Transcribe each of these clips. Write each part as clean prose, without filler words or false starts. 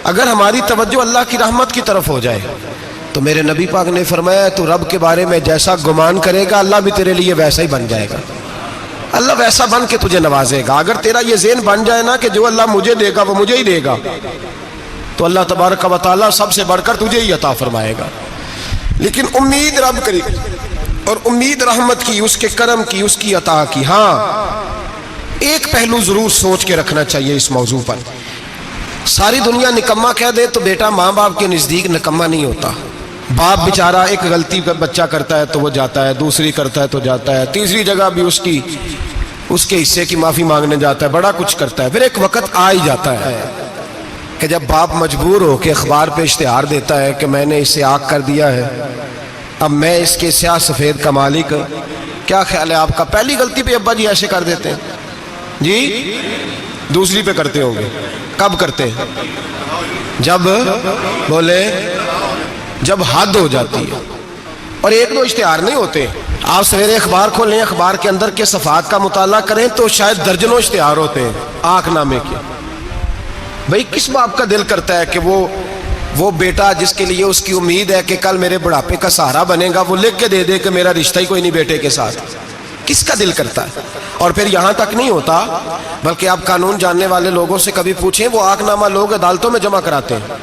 اگر ہماری توجہ اللہ کی رحمت کی طرف ہو جائے تو میرے نبی پاک نے فرمایا تو رب کے بارے میں جیسا گمان کرے گا اللہ بھی تیرے لیے ویسا ہی بن جائے گا، اللہ ویسا بن کے تجھے نوازے گا۔ اگر تیرا یہ ذہن بن جائے نا کہ جو اللہ مجھے دے گا وہ مجھے ہی دے گا، تو اللہ تبارک و تعالیٰ سب سے بڑھ کر تجھے ہی عطا فرمائے گا۔ لیکن امید رب کری اور امید رحمت کی، اس کے کرم کی، اس کی عطا کی۔ ہاں ایک پہلو ضرور سوچ کے رکھنا چاہیے اس موضوع پر، ساری دنیا نکما کہہ دے تو بیٹا ماں باپ کے نزدیک نکما نہیں ہوتا۔ باپ بیچارہ ایک غلطی کا بچہ کرتا ہے تو وہ جاتا ہے، دوسری کرتا ہے تو جاتا ہے، تیسری جگہ بھی اس کے حصے کی معافی مانگنے جاتا ہے، بڑا کچھ کرتا ہے۔ پھر ایک وقت آ ہی جاتا ہے کہ جب باپ مجبور ہو کے اخبار پہ اشتہار دیتا ہے کہ میں نے اسے آگ کر دیا ہے، اب میں اس کے سیاہ سفید کا مالک۔ کیا خیال ہے آپ کا؟ پہلی غلطی پہ ابا جی ایسے کر دیتے ہیں جی، دوسری پہ کرتے ہوں گے۔ کب کرتے ہیں؟ جب بولے جب حد ہو جاتی ہے۔ اور ایک دو اشتہار نہیں ہوتے، آپ سویرے اخبار کھولیں، اخبار کے اندر کے صفحات کا مطالعہ کریں تو شاید درجنوں اشتہار ہوتے ہیں آنکھ نامے کے۔ بھئی کس باپ کا دل کرتا ہے کہ وہ بیٹا جس کے لیے اس کی امید ہے کہ کل میرے بڑھاپے کا سہارا بنے گا، وہ لکھ کے دے دے کہ میرا رشتہ ہی کوئی نہیں بیٹے کے ساتھ؟ کس کا دل کرتا ہے؟ اور پھر یہاں تک نہیں ہوتا، بلکہ آپ قانون جاننے والے لوگوں سے کبھی پوچھیں، وہ آنکھ نامہ لوگ عدالتوں میں جمع کراتے ہیں،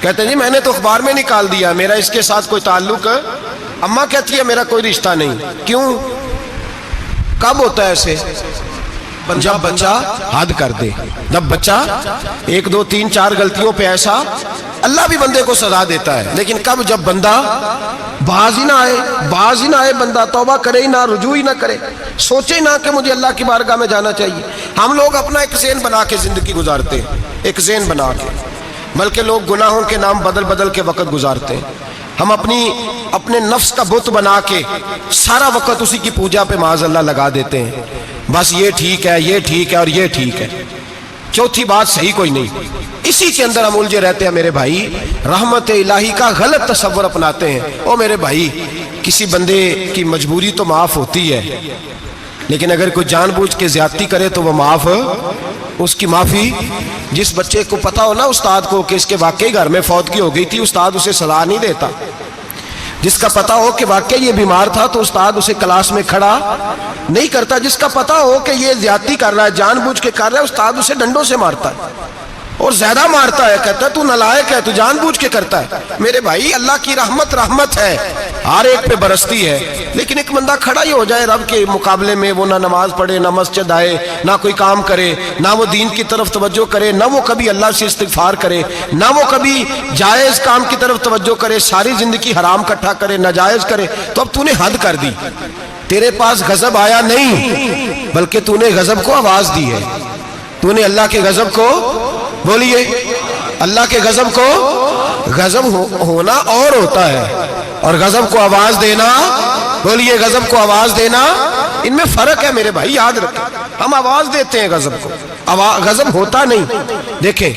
کہتے ہیں جی میں نے تو اخبار میں نکال دیا، میرا اس کے ساتھ کوئی تعلق، اماں کہتی ہے میرا کوئی رشتہ نہیں۔ کیوں؟ کب ہوتا ہے ایسے؟ جب بچہ حد کر دے، جب بچہ ایک دو تین چار غلطیوں پہ ایسا، اللہ بھی بندے کو سزا دیتا ہے، لیکن کب؟ جب بندہ باز ہی نہ آئے بندہ، توبہ کرے ہی نہ، رجوع ہی نہ کرے، سوچے ہی نہ کہ مجھے اللہ کی بارگاہ میں جانا چاہیے۔ ہم لوگ اپنا ایک ذہن بنا کے زندگی گزارتے ہیں، ایک ذہن بنا کے، بلکہ لوگ گناہوں کے نام بدل کے وقت گزارتے ہیں۔ ہم اپنے نفس کا بت بنا کے سارا وقت اسی کی پوجا پہ معاذ اللہ لگا دیتے ہیں، بس یہ ٹھیک ہے، یہ ٹھیک ہے اور یہ ٹھیک ہے، چوتھی بات صحیح کوئی نہیں۔ اسی کے اندر ہم الجھے رہتے ہیں میرے بھائی، رحمت الہی کا غلط تصور اپناتے ہیں۔ او میرے بھائی، کسی بندے کی مجبوری تو معاف ہوتی ہے، لیکن اگر کوئی جان بوجھ کے زیادتی کرے تو وہ معاف، اس کی معافی، جس بچے کو پتا ہو نا استاد کو کہ اس کے واقعی گھر میں فوتگی ہو گئی تھی، استاد اسے سزا نہیں دیتا۔ جس کا پتا ہو کہ واقعی یہ بیمار تھا تو استاد اسے کلاس میں کھڑا نہیں کرتا۔ جس کا پتا ہو کہ یہ زیادتی کر رہا ہے، جان بوجھ کے کر رہا ہے، استاد اسے ڈنڈوں سے مارتا ہے اور زیادہ مارتا ہے، کہتا ہے تو نالائق ہے، تو جان بوجھ کے کرتا ہے۔ میرے بھائی اللہ کی رحمت ہے، ہر ایک پہ برستی ہے، لیکن ایک بندہ کھڑا ہی ہو جائے رب کے مقابلے میں، وہ نہ نماز پڑھے، نہ مسجد آئے، نہ کوئی کام کرے، نہ وہ دین کی طرف توجہ کرے، نہ وہ کبھی اللہ سے استغفار کرے، نہ وہ کبھی جائز کام کی طرف توجہ کرے، ساری زندگی حرام اکٹھا کرے، ناجائز کرے، تو اب تو نے حد کر دی۔ تیرے پاس غضب آیا نہیں، بلکہ تو نے غضب کو آواز دی ہے۔ تو نے اللہ کے غضب کو، بولیے اللہ کے غضب کو، غضب ہونا اور ہوتا ہے اور غضب کو آواز دینا، بولیے غضب کو آواز دینا، ان میں فرق ہے میرے بھائی، یاد رکھیں۔ ہم آواز دیتے ہیں غضب کو، غضب ہوتا نہیں۔ دیکھیں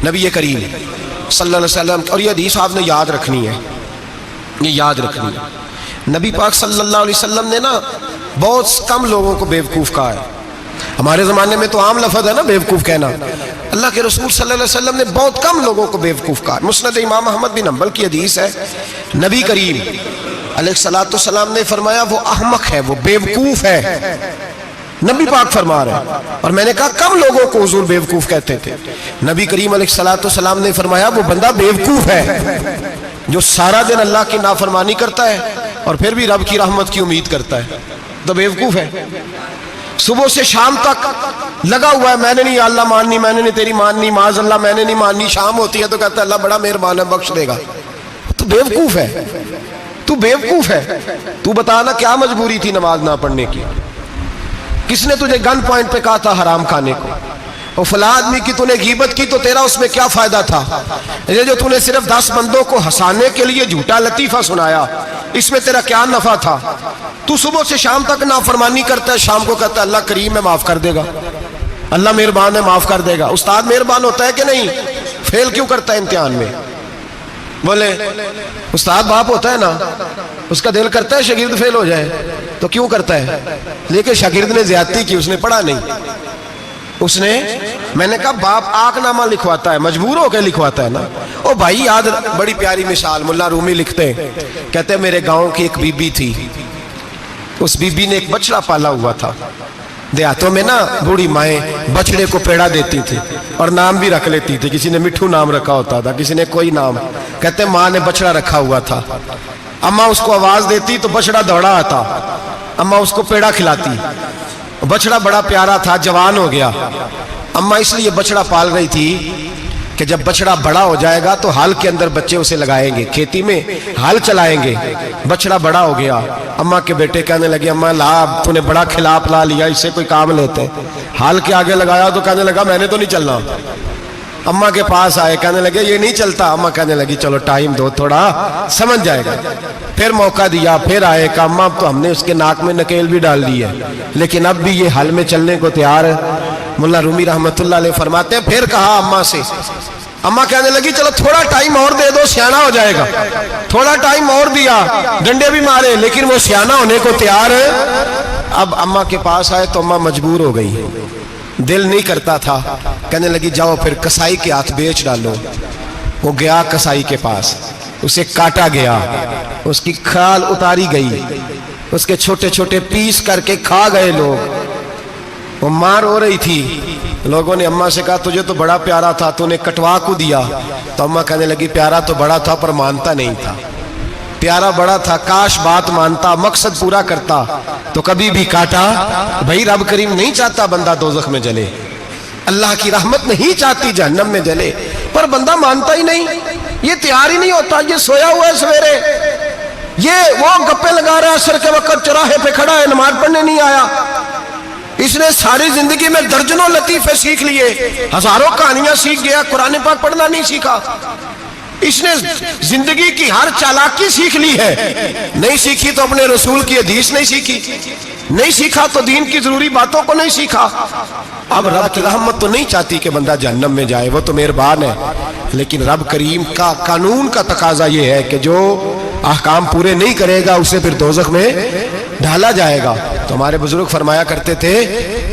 نبی کریم صلی اللہ علیہ وسلم، اور یہ حدیث آپ نے یاد رکھنی ہے، یہ یاد رکھنی ہے، نبی پاک صلی اللہ علیہ وسلم نے نا بہت کم لوگوں کو بیوقوف کہا ہے۔ ہمارے زمانے میں تو عام لفظ ہے نا بیوقوف کہنا، اللہ کے رسول صلی اللہ علیہ وسلم نے بہت کم لوگوں کو بیوقوف کہا۔ مسند امام احمد بن حنبل کی حدیث ہے، نبی کریم علیہ السلام نے فرمایا وہ احمق ہے، وہ بیوقوف ہے، نبی پاک فرما رہے ہیں۔ اور میں نے کہا کم لوگوں کو حضور بیوقوف کہتے تھے، نبی کریم علیہ السلام نے فرمایا وہ بندہ بیوقوف ہے جو سارا دن اللہ کی نافرمانی کرتا ہے اور پھر بھی رب کی رحمت کی امید کرتا ہے، تو بیوقوف ہے۔ صبح سے شام تک لگا ہوا ہے، میں نے نہیں اللہ ماننی، میں نے نہیں تیری ماننی، معاذ اللہ میں نے نہیں ماننی، شام ہوتی ہے تو کہتا ہے اللہ بڑا مہربان ہے بخش دے گا۔ تو بیوقوف ہے، تو بیوقوف ہے۔ تو بتانا کیا مجبوری تھی نماز نہ پڑھنے کی؟ کس نے تجھے گن پوائنٹ پہ کہا تھا حرام کھانے کو؟ اور فلاں آدمی کی تو نے غیبت کی تو تیرا اس میں کیا فائدہ تھا؟ یہ جو تو نے صرف 10 بندوں کو ہنسانے کے لیے جھوٹا لطیفہ سنایا، اس میں تیرا کیا نفع تھا؟ تو صبح سے شام تک نافرمانی کرتا ہے، شام کو کہتا ہے اللہ کریم ہے معاف کر دے گا، اللہ مہربان ہے معاف کر دے گا۔ استاد مہربان ہوتا ہے کہ نہیں؟ فیل کیوں کرتا ہے امتحان میں؟ بولے استاد باپ ہوتا ہے نا، اس کا دل کرتا ہے شاگرد فیل ہو جائے، تو کیوں کرتا ہے؟ لیکن شاگرد نے زیادتی کی، اس نے پڑھا نہیں، اس نے، میں نے کہا باپ آگ نامہ لکھواتا ہے، مجبور ہو کے لکھواتا ہے نا۔ او بھائی یاد، بڑی پیاری مثال ملا رومی لکھتے ہیں، کہتے ہیں میرے گاؤں کی ایک بی بی تھی، اس بی بی نے ایک بچڑا پالا ہوا تھا۔ دیہاتوں میں نا بوڑھی مائیں بچڑے کو پیڑا دیتی تھی اور نام بھی رکھ لیتی تھی، کسی نے مٹھو نام رکھا ہوتا تھا، کسی نے کوئی نام۔ کہتے ہیں ماں نے بچڑا رکھا ہوا تھا، اماں اس کو آواز دیتی تو بچڑا دوڑا آتا، اماں اس کو پیڑا کھلاتی، بچڑا بڑا پیارا تھا، جوان ہو گیا۔ اماں اس لیے بچڑا پال رہی تھی کہ جب بچڑا بڑا ہو جائے گا تو ہل کے اندر بچے اسے لگائیں گے، کھیتی میں ہل چلائیں گے۔ بچڑا بڑا ہو گیا، اماں کے بیٹے کہنے لگے اماں لا، تو نے بڑا کھلا پلا لیا، اس سے کوئی کام لیتے۔ ہل کے آگے لگایا تو کہنے لگا میں نے تو نہیں چلنا۔ اماں کے پاس آئے، کہنے لگے یہ نہیں چلتا۔ اماں کہنے لگی چلو ٹائم دو تھوڑا، سمجھ جائے گا۔ پھر موقع دیا، پھر آئے، کہا اماں اب تو ہم نے اس کے ناک میں نکیل بھی ڈال دی ہے لیکن اب بھی یہ ہل میں چلنے کو تیار ہے۔ مولا رومی رحمت اللہ علیہ فرماتے ہیں پھر کہا اماں سے، اماں کہنے لگی چلو تھوڑا ٹائم اور دے دو، سیانا ہو جائے گا۔ تھوڑا ٹائم اور دیا، ڈنڈے بھی مارے لیکن وہ سیانا ہونے کو تیار ہے۔ اب اماں کے پاس آئے تو اماں مجبور ہو گئی، دل نہیں کرتا تھا، کہنے لگی جاؤ پھر کسائی کے ہاتھ بیچ ڈالو۔ وہ گیا کسائی کے پاس، اسے کاٹا گیا، اس کی کھال اتاری گئی، اس کے چھوٹے چھوٹے پیس کر کے کھا گئے لوگ۔ وہ مار ہو رہی تھی، لوگوں نے اماں سے کہا تجھے تو بڑا پیارا تھا، تو نے کٹوا کو دیا۔ تو اماں کہنے لگی پیارا تو بڑا تھا پر مانتا نہیں تھا، پیارا بڑا تھا، کاش بات مانتا، مقصد پورا کرتا تو کبھی بھی کاٹا۔ بھائی رب کریم نہیں چاہتا بندہ دوزخ میں جلے، اللہ کی رحمت نہیں چاہتی جہنم میں جلے، پر بندہ مانتا ہی نہیں، یہ تیار ہی نہیں ہوتا۔ یہ سویا ہوا ہے سویرے، یہ وہ گپے لگا رہا ہے عصر کے وقت، چوراہے پہ کھڑا ہے، نماز پڑھنے نہیں آیا۔ اس نے ساری زندگی میں درجنوں لطیفے سیکھ لیے، ہزاروں کہانیاں سیکھ گیا، قرآن پاک پڑھنا نہیں سیکھا۔ اس نے زندگی کی ہر چالاکی سیکھ لی ہے، نہیں سیکھی تو اپنے رسول کی حدیث نہیں سیکھی، نہیں سیکھا تو دین کی ضروری باتوں کو نہیں سیکھا۔ اب رب کی رحمت تو نہیں چاہتی کہ بندہ جہنم میں جائے، وہ تو مہربان ہے، لیکن رب کریم کا قانون کا تقاضا یہ ہے کہ جو احکام پورے نہیں کرے گا اسے پھر دوزخ میں ڈالا جائے گا۔ تو ہمارے بزرگ فرمایا کرتے تھے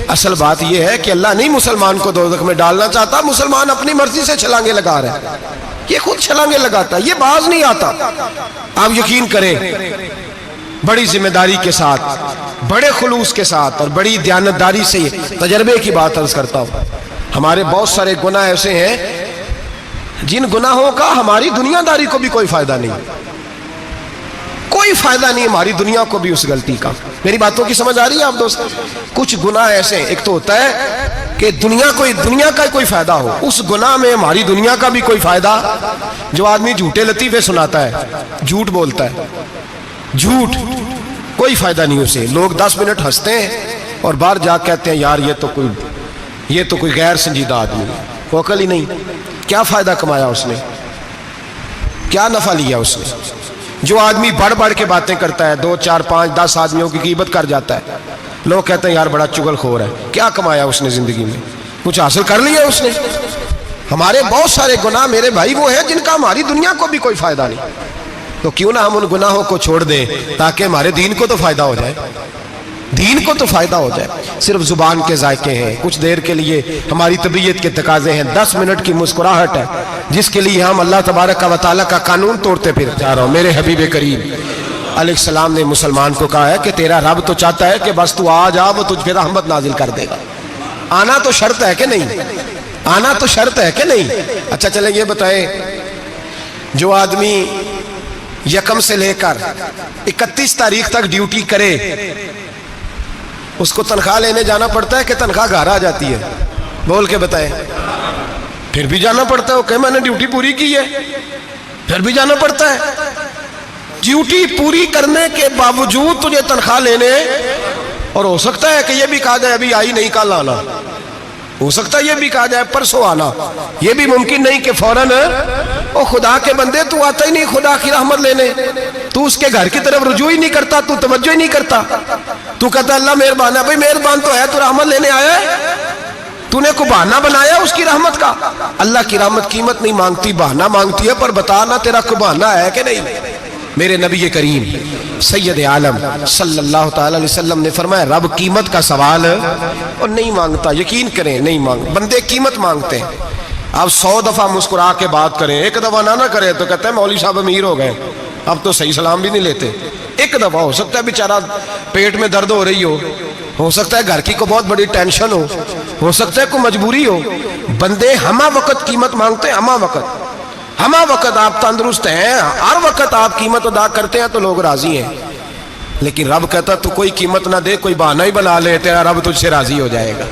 اصل بات یہ ہے کہ اللہ نہیں مسلمان کو دوزخ میں ڈالنا چاہتا، مسلمان اپنی مرضی سے چھلانگے لگا رہے ہیں، یہ خود چھلانگے لگاتا ہے، یہ باز نہیں آتا۔ آپ یقین کریں بڑی ذمہ داری کے ساتھ، بڑے خلوص کے ساتھ اور بڑی دیانتداری سے تجربے کی بات عرض کرتا ہوں، ہمارے بہت سارے گناہ ایسے ہیں جن گناہوں کا ہماری دنیا داری کو بھی کوئی فائدہ نہیں، کوئی فائدہ نہیں ہماری دنیا کو بھی اس غلطی کا۔ میری باتوں کی سمجھ آ رہی ہے آپ دوست؟ کچھ گناہ ایسے ہیں، ایک تو ہوتا ہے کہ دنیا کا کوئی فائدہ ہو، اس گناہ میں ہماری دنیا کا بھی کوئی فائدہ۔ جو آدمی جھوٹے لطیفے سناتا ہے، جھوٹ بولتا ہے، جھوٹ کوئی فائدہ نہیں اسے، لوگ 10 منٹ ہنستے ہیں اور باہر جا کہتے ہیں یار یہ تو کوئی غیر سنجیدہ آدمی ہے، وہ عقل ہی نہیں۔ کیا فائدہ کمایا اس نے؟ کیا نفع لیا اس نے؟ جو آدمی بڑھ بڑھ کے باتیں کرتا ہے، 2 4 5 10 آدمیوں کی غیبت کر جاتا ہے، لوگ کہتے ہیں یار بڑا چغل خور ہے، کیا کمایا اس نے زندگی میں؟ کچھ حاصل کر لیا اس نے؟ ہمارے بہت سارے گناہ میرے بھائی وہ ہیں جن کا ہماری دنیا کو بھی کوئی فائدہ نہیں، تو کیوں نہ ہم ان گناہوں کو چھوڑ دیں تاکہ ہمارے دین کو تو فائدہ ہو جائے، دین کو تو فائدہ ہو جائے۔ صرف زبان کے ذائقے ہیں، کچھ دیر کے لیے ہماری طبیعت کے تقاضے ہیں، 10 منٹ کی مسکراہٹ ہے جس کے لیے ہم اللہ تبارک و تعالیٰ کا قانون توڑتے پھر جا رہا ہوں۔ میرے حبیب کریم علیہ السلام نے مسلمان کو کہا ہے کہ تیرا رب تو چاہتا ہے کہ بس تو آ جا، وہ تجھ پہ رحمت نازل کر دے گا۔ آنا تو شرط ہے کہ نہیں؟ آنا تو شرط ہے کہ نہیں؟ اچھا چلیں یہ بتائیں، جو آدمی 1 سے لے کر 31 تاریخ تک ڈیوٹی کرے اس کو تنخواہ لینے جانا پڑتا ہے کہ تنخواہ گھر آ جاتی ہے؟ بول کے بتائیں۔ پھر بھی جانا پڑتا ہے، وہ کہ میں نے ڈیوٹی پوری کی ہے، پھر بھی جانا پڑتا ہے۔ ڈیوٹی پوری کرنے کے باوجود تجھے تنخواہ لینے، اور ہو سکتا ہے کہ یہ بھی کہا جائے ابھی آئی نہیں کل آنا، ہو سکتا ہے یہ بھی کہا جائے پرسوں آنا، یہ بھی ممکن نہیں کہ فوراً او خدا کے بندے تو آتا ہی نہیں خدا کی رحمت لینے، تو اس کے گھر کی طرف رجوع ہی نہیں کرتا، تو توجہ ہی نہیں کرتا، تو کہتا اللہ مہربان ہے۔ بھائی مہربان تو ہے، تو رحمت لینے آیا ہے، تو نے کوئی بہانہ بنایا اس کی رحمت کا؟ اللہ کی رحمت قیمت نہیں مانگتی، بہانہ مانگتی ہے، پر بتانا تیرا کوئی بہانہ ہے کہ نہیں؟ میرے نبی کریم سید عالم صلی اللہ تعالی علیہ وسلم نے فرمایا رب قیمت کا سوال اور نہیں مانگتا. یقین کریں نہیں بندے قیمت مانگتے ہیں. آپ 100 دفعہ مسکرا کے بات کریں, ایک دفعہ نہ کریں تو کہتے ہیں مولوی صاحب امیر ہو گئے, اب تو صحیح سلام بھی نہیں لیتے. ایک دفعہ ہو سکتا ہے بیچارہ پیٹ میں درد ہو رہی ہو سکتا ہے گھر کی کو بہت بڑی ٹینشن ہو سکتا ہے کوئی مجبوری ہو. بندے ہمہ وقت قیمت مانگتے ہیں, ہمہ وقت آپ تندرست ہیں, ہر وقت آپ قیمت ادا کرتے ہیں تو لوگ راضی ہیں. لیکن رب کہتا تو کوئی قیمت نہ دے, کوئی بہانہ ہی بنا لے, تیرا رب تجھ سے راضی ہو جائے گا.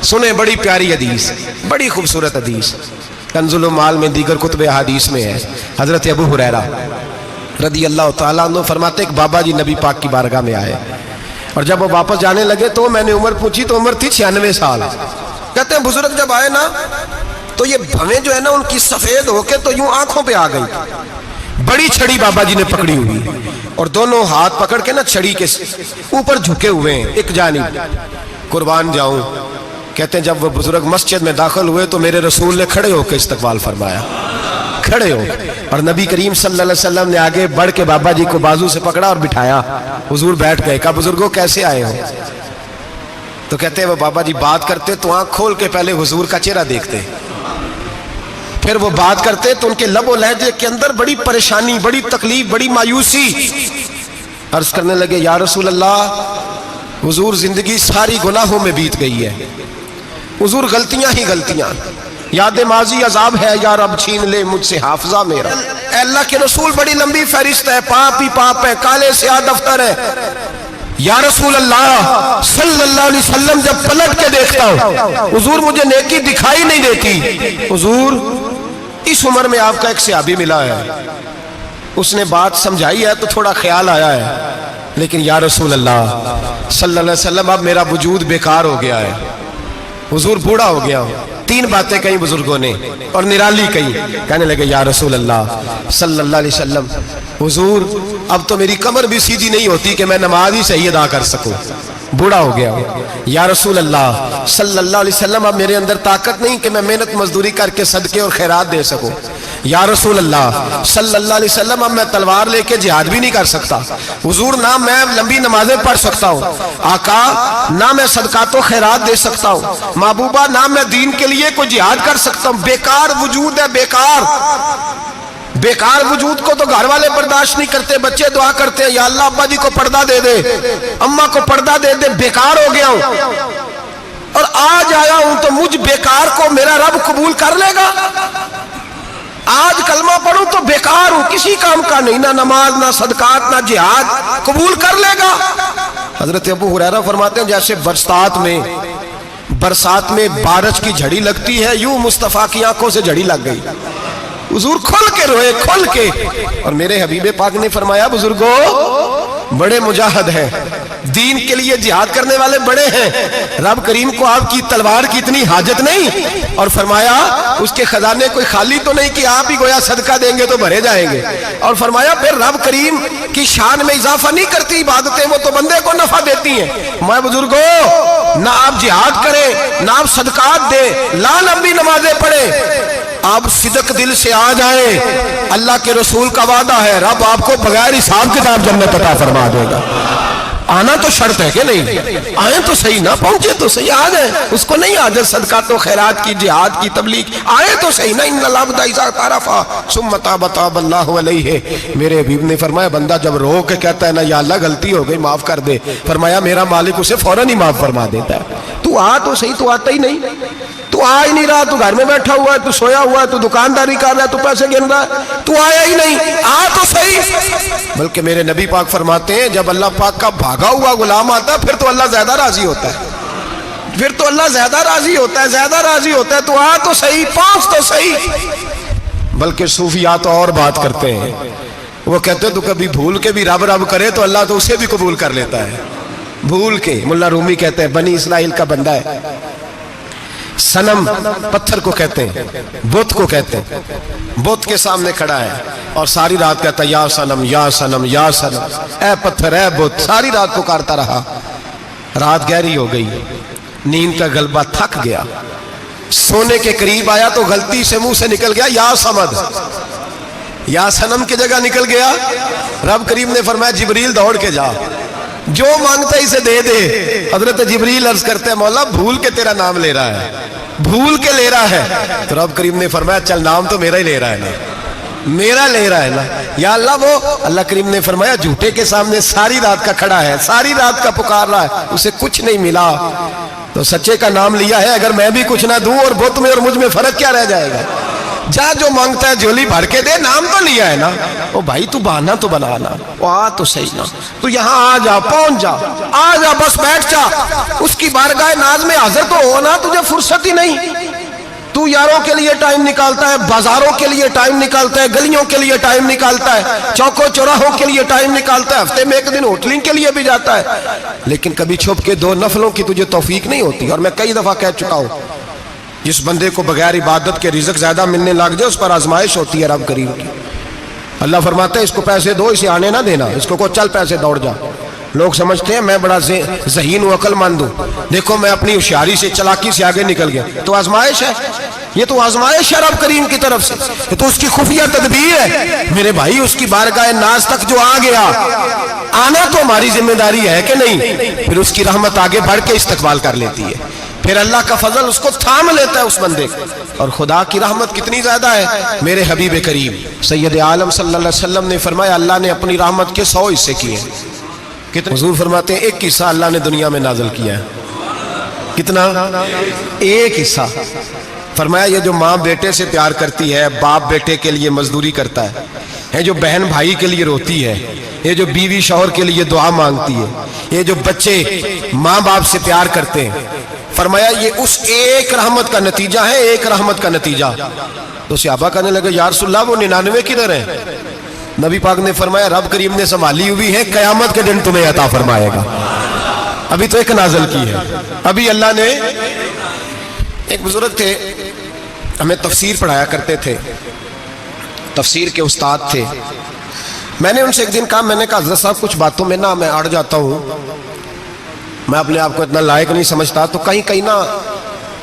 سنیں بڑی پیاری حدیث, بڑی خوبصورت حدیث, کنز المال میں دیگر کتب احادیث میں ہے. حضرت ابو ہریرہ رضی اللہ تعالیٰ عنہ فرماتے ایک بابا جی نبی پاک کی بارگاہ میں آئے, اور جب وہ واپس جانے لگے تو میں نے عمر پوچھی تو عمر تھی 96 سال. کہتے ہیں بزرگ جب آئے نا تو یہ بھویں جو ہے نا ان کی سفید ہو کے تو یوں آنکھوں پہ آ گئی. بڑی چھڑی بابا جی نے پکڑی ہوئی اور دونوں ہاتھ پکڑ کے نا چھڑی کے اوپر جھکے ہوئے ہیں ایک جانب. قربان جاؤں, کہتے ہیں جب وہ بزرگ مسجد میں داخل ہوئے تو میرے رسول نے کھڑے ہو کے استقبال فرمایا, کھڑے ہو, اور نبی کریم صلی اللہ علیہ وسلم نے آگے بڑھ کے بابا جی کو بازو سے پکڑا اور بٹھایا. حضور بیٹھ گئے. کہا بزرگوں کیسے آئے ہو؟ تو کہتے ہیں وہ بابا جی بات کرتے تو آنکھ کھول کے پہلے حضور کا چہرہ دیکھتے, پھر وہ بات کرتے تو ان کے لب و لہجے کے اندر بڑی پریشانی, بڑی تکلیف, بڑی مایوسی. عرض کرنے لگے یا رسول اللہ, حضور زندگی ساری گناہوں میں بیت گئی ہے, حضور غلطیاں ہی غلطیاں, یاد ماضی عذاب ہے, یا رب چھین لے مجھ سے حافظہ میرا. اے اللہ کے رسول بڑی لمبی فہرست ہے, پاپ ہی پاپ ہے, کالے سیاہ دفتر ہے. یا رسول اللہ صلی اللہ علیہ وسلم جب پلٹ کے دیکھتا ہوں حضور مجھے نیکی دکھائی نہیں دیتی. حضور اس عمر میں آپ کا ایک صحابی ملا ہے, اس نے بات سمجھائی ہے تو تھوڑا خیال آیا ہے, لیکن یا رسول اللہ صلی اللہ علیہ وسلم اب میرا وجود بیکار ہو گیا ہے, حضور بوڑھا ہو گیا ہوں. 3 باتیں کہیں بزرگوں نے اور نرالی کہیں. کہنے لگے یا رسول اللہ صلی اللہ علیہ وسلم, حضور اب تو میری کمر بھی سیدھی نہیں ہوتی کہ میں نماز ہی صحیح ادا کر سکوں, بوڑھا ہو گیا ہوں. یا رسول اللہ صلی اللہ علیہ وسلم اب میرے اندر طاقت نہیں کہ میں محنت مزدوری کر کے صدقے اور خیرات دے سکوں. یا رسول اللہ صلی اللہ علیہ وسلم اب میں تلوار لے کے جہاد بھی نہیں کر سکتا. حضور نہ میں لمبی نمازیں پڑھ سکتا ہوں, آقا نہ میں صدقات و خیرات دے سکتا ہوں, محبوبہ نہ میں دین کے لیے کوئی جہاد کر سکتا ہوں. بیکار وجود ہے, بیکار وجود کو تو گھر والے برداشت نہیں کرتے, بچے دعا کرتے ہیں یا اللہ ابا جی کو پردہ دے دے, اماں کو پردہ دے دے. بیکار ہو گیا ہوں اور آج آیا ہوں تو مجھ بیکار کو میرا رب قبول کر لے گا. آج کلمہ پڑھوں تو بیکار ہوں, کسی کام کا نہیں, نہ نماز نہ صدقات نہ جہاد, قبول کر لے گا. حضرت ابو ہریرہ فرماتے ہیں جیسے برسات میں بارش کی جھڑی لگتی ہے یوں مصطفیٰ کی آنکھوں سے جھڑی لگ گئی. حضور کھل کے روئے, کھل کے, اور میرے حبیب پاک نے فرمایا بزرگوں بڑے مجاہد ہیں, دین کے لیے جہاد کرنے والے بڑے ہیں, رب کریم کو آپ کی تلوار کی اتنی حاجت نہیں, اور فرمایا اس کے خزانے کوئی خالی تو نہیں کہ آپ ہی گویا صدقہ دیں گے تو بھرے جائیں گے. اور فرمایا پھر رب کریم کی شان میں اضافہ نہیں کرتی عبادتیں, وہ تو بندے کو نفع دیتی ہیں. میں بزرگوں نہ آپ جہاد کریں نہ آپ صدقات دیں, لا لمبی نمازیں پڑھیں, آپ صدق دل سے آ جائیں, اللہ کے رسول کا وعدہ ہے رب آپ کو بغیر حساب کتاب جنت عطا فرما دے گا. آنا تو شرط ہے کہ نہیں, آئیں تو صحیح, نہ پہنچے تو صحیح, آ جائیں. اس کو نہیں آجر صدقات و خیرات کی, جہاد کی, تبلیغ, آئے تو صحیح. ان العبد اذا اعترف ثم تاب تاب اللہ علیہ. میرے حبیب نے فرمایا بندہ جب رو کے کہتا ہے نا یا اللہ غلطی ہو گئی معاف کر دے, فرمایا میرا مالک اسے فوراً ہی معاف فرما دیتا ہے. تو آ تو صحیح, تو آتا ہی نہیں, تو آ ہی نہیں رہا, تو گھر میں بیٹھا ہوا ہے, تو سویا ہوا ہے, تو دکانداری کر رہا ہے, تو پیسے گن رہا ہے, تو آیا ہی نہیں, آ تو صحیح. بلکہ میرے نبی پاک فرماتے ہیں جب اللہ پاک کا بھاگا ہوا غلام آتا ہے پھر تو اللہ زیادہ راضی ہوتا ہے, پھر تو اللہ زیادہ راضی ہوتا ہے, زیادہ راضی ہوتا ہے. تو آ تو صحیح, پہنچ تو صحیح. بلکہ صوفیات اور بات کرتے ہیں, وہ کہتے ہیں تو کبھی بھول کے بھی رب رب کرے تو اللہ تو اسے بھی قبول کر لیتا ہے, بھول کے. ملا رومی کہتے ہیں بنی اسرائیل کا بندہ ہے, صنم پتھر کو کہتے ہیں, بت کو کہتے ہیں, بت کے سامنے کھڑا ہے اور ساری رات کہتا ہے یا صنم یا صنم یا صنم, اے پتھر اے بت, ساری رات پکارتا رہا. رات گہری ہو گئی, نیند کا غلبہ, تھک گیا, سونے کے قریب آیا تو غلطی سے منہ سے نکل گیا یا صمد. یا سنم کی جگہ نکل گیا. رب کریم نے فرمایا جبریل دوڑ کے جا, جو مانگتا ہے اسے دے دے. حضرت جبریل عرض کرتے ہیں مولا بھول کے تیرا نام لے رہا ہے, بھول کے لے رہا ہے. تو رب کریم نے فرمایا چل نام تو میرا ہی لے رہا ہے نا, میرا لے رہا ہے نا. یا اللہ وہ اللہ کریم نے فرمایا جھوٹے کے سامنے ساری رات کا کھڑا ہے, ساری رات کا پکار رہا ہے, اسے کچھ نہیں ملا تو سچے کا نام لیا ہے. اگر میں بھی کچھ نہ دوں اور بت میں اور مجھ میں فرق کیا رہ جائے گا. جا جو مانگتا ہے جھولی بھر کے دے, نام تو لیا ہے نا. او بھائی تو بہانا تو بنانا, وہ آ تو صحیح نا, تو یہاں آ جا, پہنچ جا, آ جا, بس بیٹھ جا. اس کی بارگاہ ناز میں حاضر تو ہونا, تجھے فرصت ہی نہیں. تو یاروں کے لیے ٹائم نکالتا ہے, بازاروں کے لیے ٹائم نکالتا ہے, گلیوں کے لیے ٹائم نکالتا ہے, چوکوں چوراہوں کے لیے ٹائم نکالتا ہے, ہفتے میں ایک دن ہوٹلنگ کے لیے بھی جاتا ہے, لیکن کبھی چھپ کے 2 نفلوں کی تجھے توفیق نہیں ہوتی. اور میں کئی دفعہ کہہ چکا ہوں, جس بندے کو بغیر عبادت کے رزق زیادہ ملنے لگ جائے اس پر آزمائش ہوتی ہے رب کریم کی. اللہ فرماتا ہے اس کو پیسے دو, اسے آنے نہ دینا, اس کو چل پیسے دوڑ جا. لوگ سمجھتے ہیں میں بڑا ذہین و عقل مند ہوں, دیکھو میں اپنی ہوشیاری سے چلاکی سے آگے نکل گیا. تو آزمائش ہے, یہ تو آزمائش ہے رب کریم کی طرف سے, یہ تو اس کی خفیہ تدبیر ہے. میرے بھائی اس کی بارگاہ ناز تک جو آ گیا, آنا تو ہماری ذمہ داری ہے کہ نہیں. پھر اس کی رحمت آگے بڑھ کے استقبال کر لیتی ہے, پھر اللہ کا فضل اس کو تھام لیتا ہے اس بندے کو. اور خدا کی رحمت کتنی زیادہ ہے. میرے حبیب کریم سید عالم صلی اللہ علیہ وسلم نے فرمایا اللہ نے اپنی رحمت کے 100 حصے کیے ہیں. کتنے؟ حضور فرماتے ہیں ایک حصہ اللہ نے دنیا میں نازل کیا ہے. کتنا؟ ایک حصہ. فرمایا یہ جو ماں بیٹے سے پیار کرتی ہے, باپ بیٹے کے لیے مزدوری کرتا ہے, جو بہن بھائی کے لیے روتی ہے, یہ جو بیوی شوہر کے لیے دعا مانگتی ہے, یہ جو بچے ماں باپ سے پیار کرتے ہیں, فرمایا یہ اس ایک رحمت کا نتیجہ ہے, ایک رحمت کا نتیجہ. تو صحابہ کہنے لگے یا رسول اللہ وہ 99 کدھر ہیں؟ نبی پاک نے فرمایا رب کریم نے سنبھالی ہوئی ہے, قیامت کے دن تمہیں عطا فرمائے گا. ابھی تو ایک نازل کی ہے. ابھی اللہ نے, ایک بزرگ تھے ہمیں تفسیر پڑھایا کرتے تھے, تفسیر کے استاد تھے. میں نے ان سے ایک دن کہا, میں نے کہا حضرت صاحب کچھ باتوں میں نا میں اڑ جاتا ہوں, میں اپنے آپ کو اتنا لائق نہیں سمجھتا, تو کہیں کہیں نا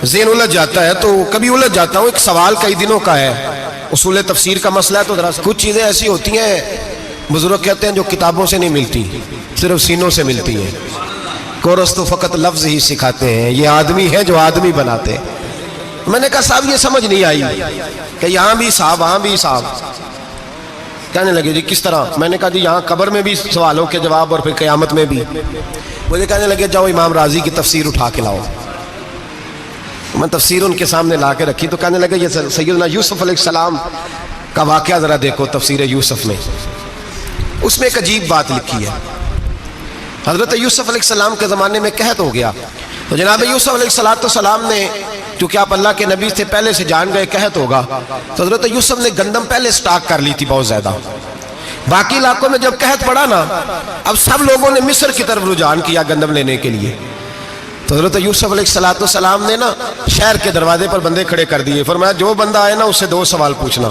ذہن الجھ جاتا ہے, تو کبھی الجھ جاتا ہوں. ایک سوال کئی دنوں کا ہے, اصول تفسیر کا مسئلہ ہے, تو ذرا کچھ چیزیں ایسی ہوتی ہیں بزرگ کہتے ہیں جو کتابوں سے نہیں ملتی, صرف سینوں سے ملتی ہیں. کورس تو فقط لفظ ہی سکھاتے ہیں, یہ آدمی ہے جو آدمی بناتے ہیں. میں نے کہا صاحب یہ سمجھ نہیں آئی کہ یہاں بھی صاحب وہاں بھی صاحب. کہنے لگے جی کس طرح؟ میں نے کہا جی یہاں قبر میں بھی سوالوں کے جواب اور پھر قیامت میں بھی. مجھے کہنے لگے جاؤ امام راضی کی تفسیر اٹھا کے لاؤ. میں تفسیر ان کے سامنے لا کے رکھی, تو کہنے لگے یہ سیدنا یوسف علیہ السلام کا واقعہ ذرا دیکھو تفسیر یوسف میں, اس میں ایک عجیب بات لکھی ہے. حضرت یوسف علیہ السلام کے زمانے میں قحط ہو گیا, تو جناب یوسف علیہ السلام نے, کیونکہ آپ اللہ کے نبی سے پہلے سے جان گئے قحط ہوگا, تو حضرت یوسف نے گندم پہلے سٹاک کر لی تھی بہت زیادہ. باقی علاقوں میں جب قحط پڑا نا, اب سب لوگوں نے مصر کی طرف رجحان کیا گندم لینے کے لیے. تو حضرت یوسف علیہ السلام نے نا شہر کے دروازے پر بندے کھڑے کر دیے. فرمایا جو بندہ آئے نا اس سے 2 سوال پوچھنا,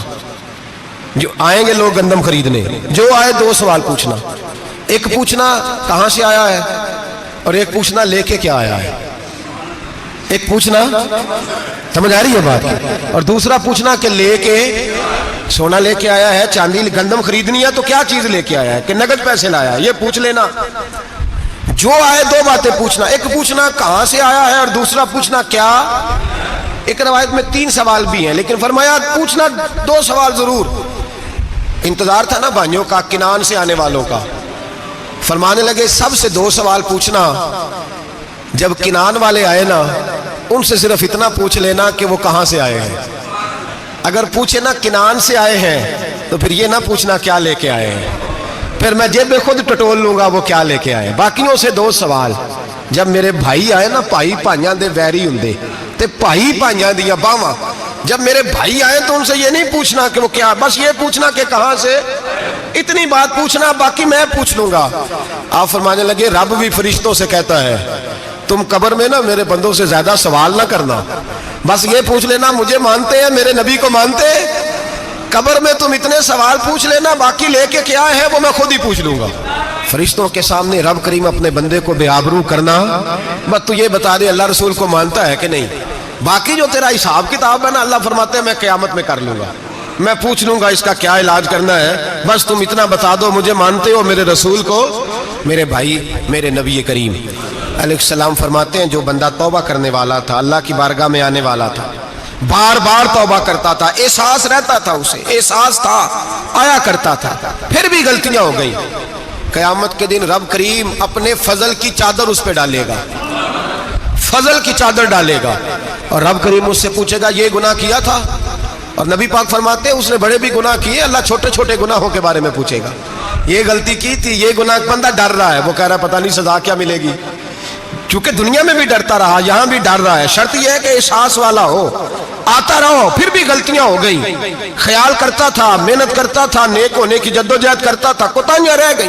جو آئیں گے لوگ گندم خریدنے, جو آئے 2 سوال پوچھنا. ایک پوچھنا کہاں سے آیا ہے, اور ایک پوچھنا لے کے کیا آیا ہے. ایک پوچھنا, سمجھ آ رہی ہے بات, اور دوسرا پوچھنا کہ لے کے سونا لے کے آیا ہے, چاندی گندم خریدنی ہے تو کیا چیز لے کے آیا ہے, کہ نقد پیسے لایا ہے, یہ پوچھ لینا. جو آئے 2 باتیں پوچھنا, ایک پوچھنا کہاں سے آیا ہے اور دوسرا پوچھنا کیا. ایک روایت میں 3 سوال بھی ہیں, لیکن فرمایا پوچھنا 2 سوال ضرور. انتظار تھا نا بھائیوں کا کنان سے آنے والوں کا. فرمانے لگے سب سے 2 سوال پوچھنا, جب کنان والے آئے نا ان سے صرف اتنا پوچھ لینا کہ وہ کہاں سے آئے ہیں. اگر پوچھے نا کنان سے آئے ہیں تو پھر یہ نہ پوچھنا کیا لے کے آئے ہیں, پھر میں جیب خود ٹٹول لوں گا وہ کیا لے کے آئے. باقیوں سے 2 سوال. جب میرے بھائی آئے نا, بھائی بھائیاں دے ویری ہوندے تے بھائی بھائیاں دیاں باواں, جب میرے بھائی آئے تو ان سے یہ نہیں پوچھنا کہ وہ کیا, بس یہ پوچھنا کہ کہاں سے, اتنی بات پوچھنا, باقی میں پوچھ لوں گا. آپ فرمانے لگے رب بھی فرشتوں سے کہتا ہے تم قبر میں نا میرے بندوں سے زیادہ سوال نہ کرنا, بس یہ پوچھ لینا مجھے مانتے ہیں, میرے نبی کو مانتے. قبر میں تم اتنے سوال پوچھ لینا, باقی لے کے کیا ہے وہ میں خود ہی پوچھ لوں گا. فرشتوں کے سامنے رب کریم اپنے بندے کو بے آبرو کرنا, بس تو یہ بتا دے اللہ رسول کو مانتا ہے کہ نہیں. باقی جو تیرا حساب کتاب ہے نا, اللہ فرماتے ہیں میں قیامت میں کر لوں گا. میں پوچھ لوں گا اس کا کیا علاج کرنا ہے، بس تم اتنا بتا دو مجھے مانتے ہو میرے رسول کو، میرے بھائی میرے نبی کریم علیہ السلام فرماتے ہیں جو بندہ توبہ کرنے والا تھا، اللہ کی بارگاہ میں آنے والا تھا، بار بار توبہ کرتا تھا، احساس رہتا تھا، اسے احساس تھا، آیا کرتا تھا، پھر بھی غلطیاں ہو گئی، قیامت کے دن رب کریم اپنے فضل کی چادر اس پہ ڈالے گا، فضل کی چادر ڈالے گا، اور رب کریم اس سے پوچھے گا یہ گناہ کیا تھا؟ اور نبی پاک فرماتے ہیں اس نے بڑے بھی گناہ کیے، اللہ چھوٹے چھوٹے گناہوں کے بارے میں پوچھے گا، یہ غلطی کی تھی، یہ گناہ، بندہ ڈر رہا ہے، وہ کہہ رہا ہے پتہ نہیں سزا کیا ملے گی، چونکہ دنیا میں بھی ڈرتا رہا، یہاں بھی ڈر رہا ہے، شرط یہ ہے کہ احساس والا ہو، آتا رہو، پھر بھی غلطیاں ہو گئی، خیال کرتا تھا، محنت کرتا تھا، نیک ہونے کی جدوجہد کرتا تھا، کوتاہیاں رہ گئی،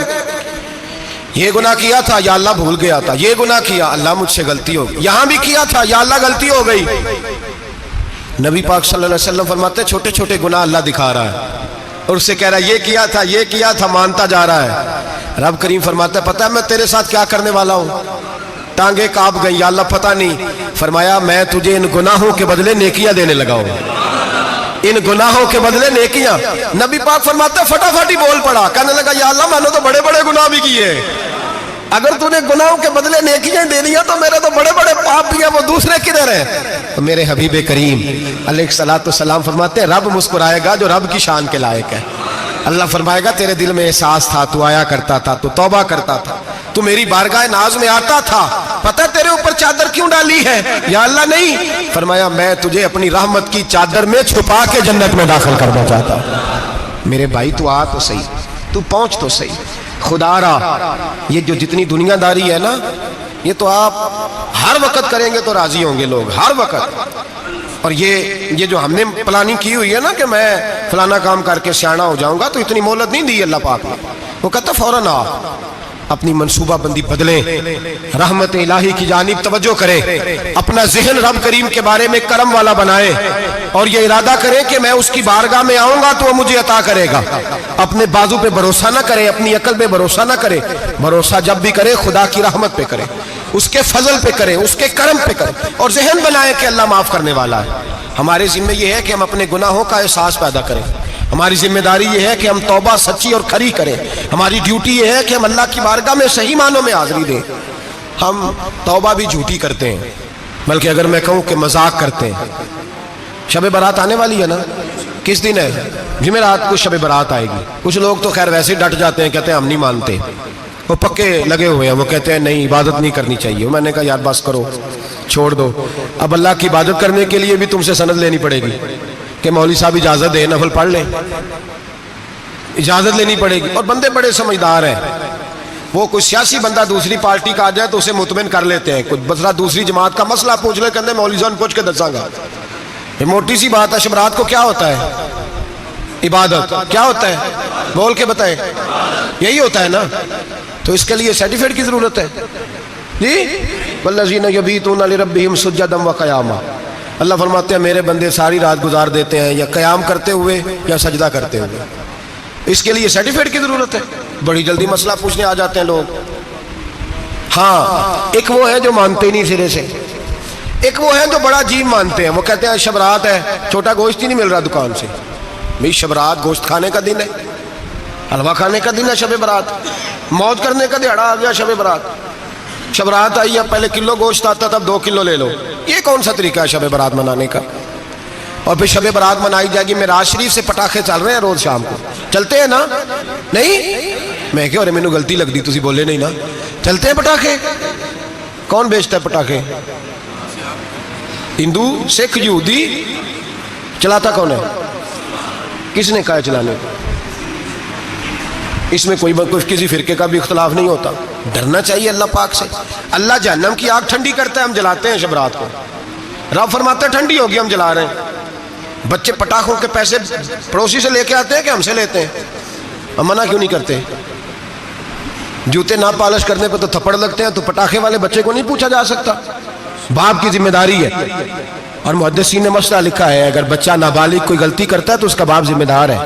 یہ گناہ کیا تھا یا اللہ بھول گیا تھا، یہ گناہ کیا اللہ مجھ سے غلطی ہو گئی، یہاں بھی کیا تھا یا اللہ غلطی ہو گئی، نبی پاک صلی اللہ علیہ وسلم فرماتے ہیں چھوٹے چھوٹے گناہ اللہ دکھا رہا ہے اور اس سے کہہ رہا ہے یہ کیا تھا مانتا جا رہا ہے، رب کریم فرماتا ہے پتہ ہے میں تیرے ساتھ کیا کرنے والا ہوں، ٹانگیں کانپ گئی، یا اللہ پتہ نہیں، فرمایا میں تجھے ان گناہوں کے بدلے نیکیاں دینے لگا ہوں، ان گناہوں کے بدلے نیکیاں، نبی پاک فرماتے ہیں فٹافٹ ہی بول پڑا، کہنے لگا یا اللہ میں نے تو بڑے بڑے گناہ بھی کیے، اگر تو نے گناہوں کے بدلے نیکیاں دے دیا تو میرے تو بڑے بڑے پاپ بھی ہیں، وہ دوسرے کدھر ہیں؟ تو میرے حبیب کریم علیہ السلام فرماتے ہیں رب مسکرائے گا جو رب کی شان کے لائق ہے، اللہ فرمائے گا تیرے دل میں احساس تھا، تو آیا کرتا تھا، تو توبہ کرتا تھا، تو میری بارگاہ ناز میں آتا تھا، پتہ تیرے اوپر چادر کیوں ڈالی ہے؟ یا اللہ نہیں، فرمایا میں تجھے اپنی رحمت کی چادر میں چھپا کے جنت میں داخل کرنا چاہتا ہوں، میرے بھائی تو آ تو صحیح، تو پہنچ تو صحیح، خدا را یہ جو جتنی دنیا داری ہے نا، یہ تو آپ ہر وقت کریں گے تو راضی ہوں گے لوگ، ہر وقت، اور یہ جو ہم نے پلاننگ کی ہوئی ہے نا کہ میں فلانا کام کر کے سیاںا ہو جاؤں گا، تو اتنی مہلت نہیں دی اللہ پاک نے، وہ کہتا فوراً آ، اپنی منصوبہ بندی بدلیں، رحمت الہی کی جانب توجہ کریں، اپنا ذہن رب کریم کے بارے میں کرم والا بنائیں، اور یہ ارادہ کریں کہ میں اس کی بارگاہ میں آؤں گا تو وہ مجھے عطا کرے گا، اپنے بازو پہ بھروسہ نہ کرے، اپنی عقل پہ بھروسہ نہ کرے، بھروسہ جب بھی کرے خدا کی رحمت پہ کرے، اس کے فضل پہ کرے، اس کے کرم پہ کرے، اور ذہن بنائے کہ اللہ معاف کرنے والا ہے۔ ہمارے ذمہ یہ ہے کہ ہم اپنے گناہوں کا احساس پیدا کریں، ہماری ذمہ داری یہ ہے کہ ہم توبہ سچی اور کھری کریں، ہماری ڈیوٹی یہ ہے کہ ہم اللہ کی بارگاہ میں صحیح معنوں میں حاضری دیں۔ ہم توبہ بھی جھوٹی کرتے ہیں، بلکہ اگر میں کہوں کہ مذاق کرتے ہیں۔ شب برات آنے والی ہے نا، کس دن ہے؟ جمعرات کو شب برات آئے گی۔ کچھ لوگ تو خیر ویسے ڈٹ جاتے ہیں، کہتے ہیں ہم نہیں مانتے، وہ پکے لگے ہوئے ہیں، وہ کہتے ہیں نہیں عبادت نہیں کرنی چاہیے۔ میں نے کہا یار بس کرو، چھوڑ دو، اب اللہ کی عبادت کرنے کے لیے بھی تم سے سند لینی پڑے گی کہ مولوی صاحب اجازت دیں، نفل پڑھ لیں، اجازت لینی پڑے گی۔ اور بندے بڑے سمجھدار ہیں، وہ کوئی سیاسی بندہ دوسری پارٹی کا آ جائے تو اسے مطمئن کر لیتے ہیں، کچھ بسرا دوسری جماعت کا مسئلہ پوچھ لے، کہتے ہیں مولوی صاحب پوچھ کے دساں گا۔ یہ موٹی سی بات ہے، شب رات کو کیا ہوتا ہے؟ عبادت۔ کیا ہوتا ہے؟ بول کے بتائیں، یہی ہوتا ہے نا، تو اس کے لیے سرٹیفکیٹ کی ضرورت ہے جی؟ والذین یبیتون لربہم سجدا وقیاما، اللہ فرماتے ہیں میرے بندے ساری رات گزار دیتے ہیں یا قیام کرتے ہوئے یا سجدہ کرتے ہوئے، اس کے لیے سرٹیفکیٹ کی ضرورت ہے؟ بڑی جلدی مسئلہ پوچھنے آ جاتے ہیں لوگ۔ ہاں، ایک وہ ہے جو مانتے ہی نہیں سرے سے، ایک وہ ہے جو بڑا عجیب مانتے ہیں، وہ کہتے ہیں شب رات ہے، چھوٹا گوشت ہی نہیں مل رہا دکان سے، بھئی شب رات گوشت کھانے کا دن ہے، حلوہ کھانے کا دن ہے شب برات، موج کرنے کا دیہڑا آ گیا شب برات، شب رات آئی ہے، پہلے کلو گوشت آتا تھا اب 2 کلو لے لو، یہ کون سا طریقہ ہے شب برات منانے کا؟ اور پھر شب برات منائی جائے گی، معراج شریف سے پٹاخے چل رہے ہیں روز شام کو، چلتے ہیں نا؟ نہیں؟ میں کہ اور مینوں غلطی لگتی تسی بولے نہیں نا، چلتے ہیں پٹاخے؟ کون بیچتا ہے پٹاخے؟ ہندو، سکھ، یہودی؟ چلاتا کون ہے؟ کس نے کہا ہے چلانے کو؟ اس میں کوئی کسی فرقے کا بھی اختلاف نہیں ہوتا۔ ڈرنا چاہیے اللہ پاک سے۔ اللہ جہنم کی آگ ٹھنڈی کرتا ہے، ہم جلاتے ہیں شب رات کو، رب فرماتے ہیں ٹھنڈی ہوگی ہم جلا رہے ہیں۔ بچے پٹاخوں کے پیسے پڑوسی سے لے کے آتے ہیں کہ ہم سے لیتے ہیں؟ ہم منع کیوں نہیں کرتے؟ جوتے نہ پالش کرنے پہ تو تھپڑ لگتے ہیں، تو پٹاخے والے بچے کو نہیں پوچھا جا سکتا؟ باپ کی ذمہ داری ہے، اور محدثین نے مسئلہ لکھا ہے اگر بچہ نابالغ کوئی غلطی کرتا ہے تو اس کا باپ ذمہ دار ہے،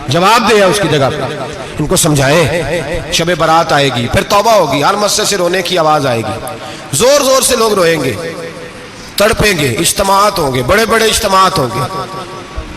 جواب دے اس کی جگہ پر۔ ان کو سمجھائیں، شب برات آئے گی، پھر توبہ ہوگی، ہر مسجد سے رونے کی آواز آئے گی، زور زور سے لوگ روئیں گے، تڑپیں گے، اجتماعات ہوں گے، بڑے بڑے اجتماعات ہوں گے،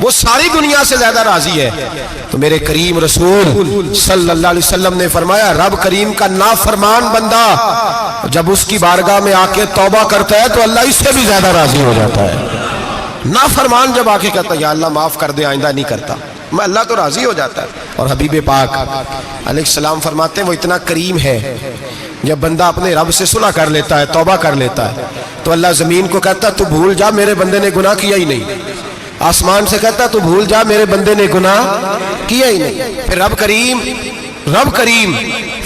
وہ ساری دنیا سے زیادہ راضی ہے۔ تو میرے کریم رسول صلی اللہ علیہ وسلم نے فرمایا رب کریم کا نافرمان بندہ جب اس کی بارگاہ میں آ کے توبہ کرتا ہے تو اللہ اس سے بھی زیادہ راضی ہو جاتا ہے۔ نافرمان جب آ کے کہتا ہے یا اللہ معاف کر دے آئندہ نہیں کرتا، میں اللہ تو راضی ہو جاتا ہے۔ اور حبیب پاک علیہ السلام فرماتے ہیں وہ اتنا کریم ہے، جب بندہ اپنے رب سے صلح کر لیتا ہے، توبہ کر لیتا ہے، تو اللہ زمین کو کہتا ہے تو بھول جا میرے بندے نے گناہ کیا ہی نہیں۔ آسمان سے کہتا ہے تو بھول جا میرے بندے نے گناہ کیا ہی نہیں۔ پھر رب کریم